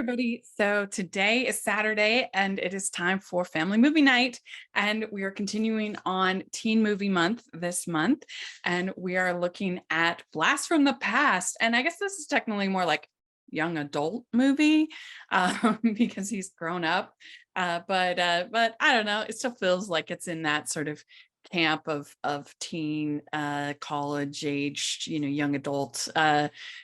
everybody. So today is Saturday and it is time for family movie night. And we are continuing on Teen Movie Month this month. And we are looking at Blast from the Past. And I guess this is technically more like young adult movie because he's grown up. But I don't know. It still feels like it's in that sort of camp of teen college age, young adult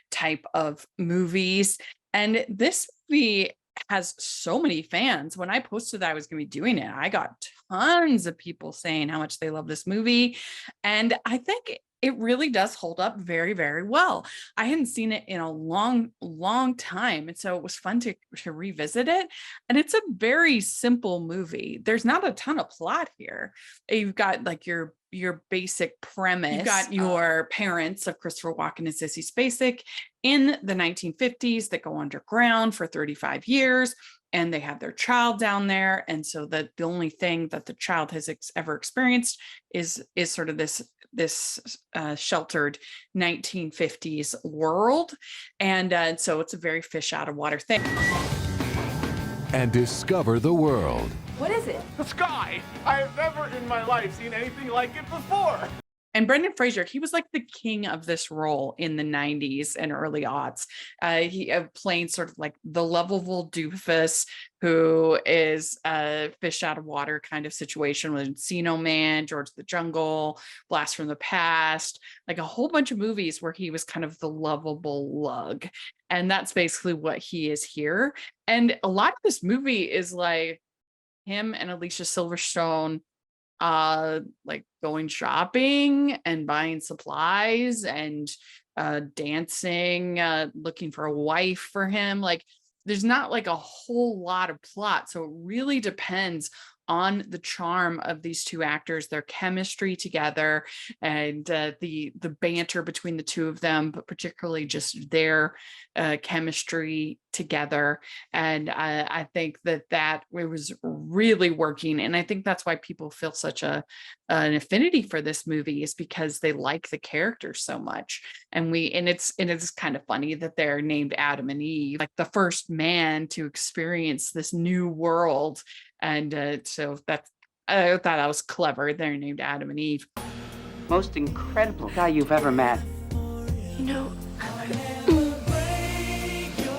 type of movies. And this movie has so many fans. When I posted that I was going to be doing it, I got tons of people saying how much they love this movie. And I think it really does hold up very, very well. I hadn't seen it in a long, long time. And so it was fun to revisit it. And it's a very simple movie. There's not a ton of plot here. You've got like your basic premise. You've got your parents of Christopher Walken and Sissy Spacek in the 1950s that go underground for 35 years. And they have their child down there. And so that the only thing that the child has ever experienced is sort of this sheltered 1950s world. And so it's a very fish out of water thing. And discover the world. What is it? The sky! I have never in my life seen anything like it before! And Brendan Fraser, he was like the king of this role in the 90s and early aughts. He playing sort of like the lovable doofus who is a fish out of water kind of situation with Encino Man, George the Jungle, Blast from the Past, like a whole bunch of movies where he was kind of the lovable lug. And that's basically what he is here. And a lot of this movie is like him and Alicia Silverstone like going shopping and buying supplies and dancing, looking for a wife for him. Like there's not like a whole lot of plot, so it really depends on the charm of these two actors, their chemistry together, and the banter between the two of them, but particularly just their chemistry together. And I think that it was really working, and I think that's why people feel such an affinity for this movie, is because they like the characters so much. And it's kind of funny that they're named Adam and Eve, like the first man to experience this new world. And so I thought that was clever. They're named Adam and Eve. Most incredible guy you've ever met. You know,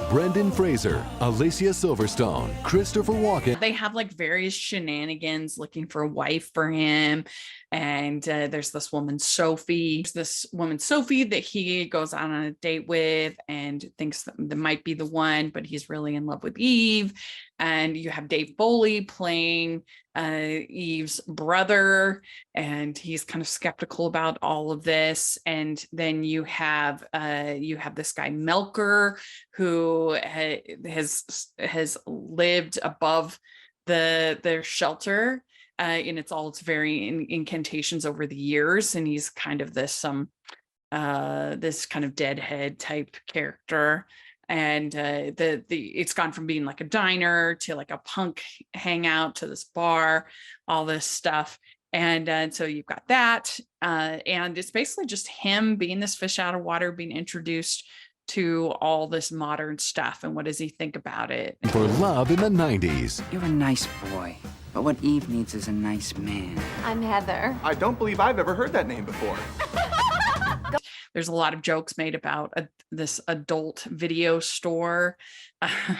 Brendan Fraser, Alicia Silverstone, Christopher Walken. They have like various shenanigans looking for a wife for him. And there's this woman, Sophie. That he goes on a date with and thinks that might be the one, but he's really in love with Eve. And you have Dave Foley playing Eve's brother, and he's kind of skeptical about all of this. And then you have this guy Melker, who has lived above their shelter. And it's all its varying incantations over the years, and he's kind of this this kind of deadhead type character. And it's gone from being like a diner to like a punk hangout to this bar, all this stuff. And so you've got that, and it's basically just him being this fish out of water, being introduced to all this modern stuff. And what does he think about it? For love in the 90s. You're a nice boy, but what Eve needs is a nice man. I'm Heather. I don't believe I've ever heard that name before. There's a lot of jokes made about this adult video store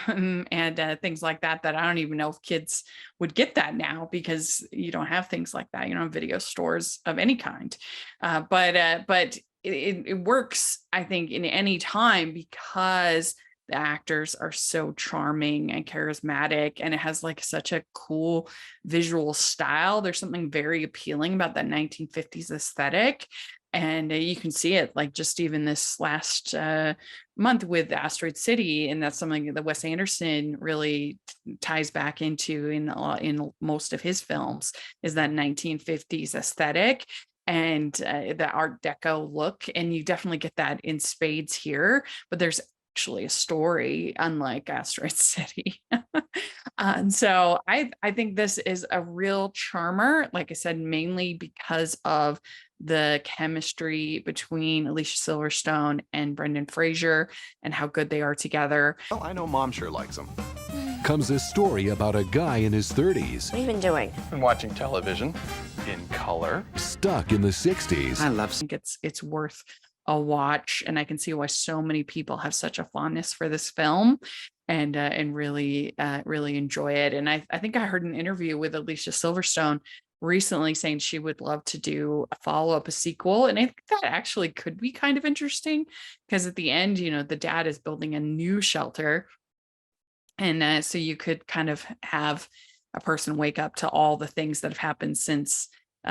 and things like that I don't even know if kids would get that now, because you don't have things like that. You don't have video stores of any kind. But it works, I think, in any time, because the actors are so charming and charismatic, and it has like such a cool visual style. There's something very appealing about that 1950s aesthetic. And you can see it like just even this last month with Asteroid City. And that's something that Wes Anderson really ties back into in most of his films, is that 1950s aesthetic and the Art Deco look. And you definitely get that in spades here, but there's actually a story, unlike Asteroid City. And so I think this is a real charmer, like I said, mainly because of the chemistry between Alicia Silverstone and Brendan Fraser and how good they are together. Well, I know Mom sure likes them. Comes a story about a guy in his 30s, What have you been doing? Been watching television in color. stuck in the 60s, I love I think it's worth a watch, and I can see why so many people have such a fondness for this film and really really enjoy it. And I think I heard an interview with Alicia Silverstone recently saying she would love to do a follow-up, a sequel, and I think that actually could be kind of interesting because at the end, you know, the dad is building a new shelter, and so you could kind of have a person wake up to all the things that have happened since the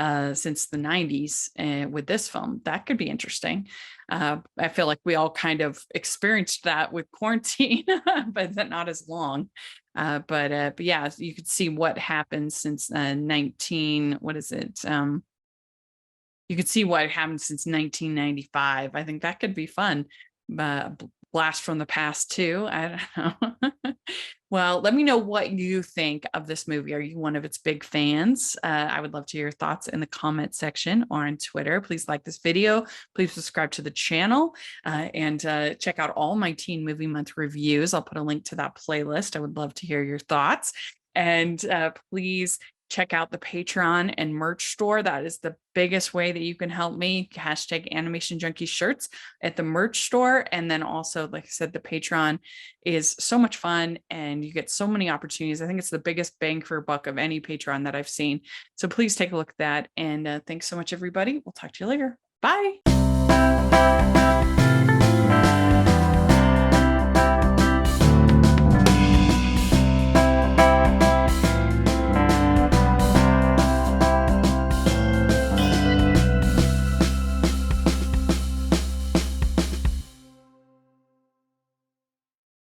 90s with this film. That could be interesting. I feel like we all kind of experienced that with quarantine, but not as long. But yeah, you could see what happened since 19, what is it? You could see what happened since 1995. I think that could be fun. Blast from the past too. I don't know. Well, let me know what you think of this movie. Are you one of its big fans? I would love to hear your thoughts in the comment section or on Twitter. Please like this video. Please subscribe to the channel and check out all my Teen Movie Month reviews. I'll put a link to that playlist. I would love to hear your thoughts. And please check out the Patreon and merch store. That is the biggest way that you can help me. Hashtag Animation Junkie shirts at the merch store. And then also, like I said, the Patreon is so much fun and you get so many opportunities. I think it's the biggest bang for a buck of any Patreon that I've seen. So please take a look at that. And thanks so much, everybody. We'll talk to you later. Bye.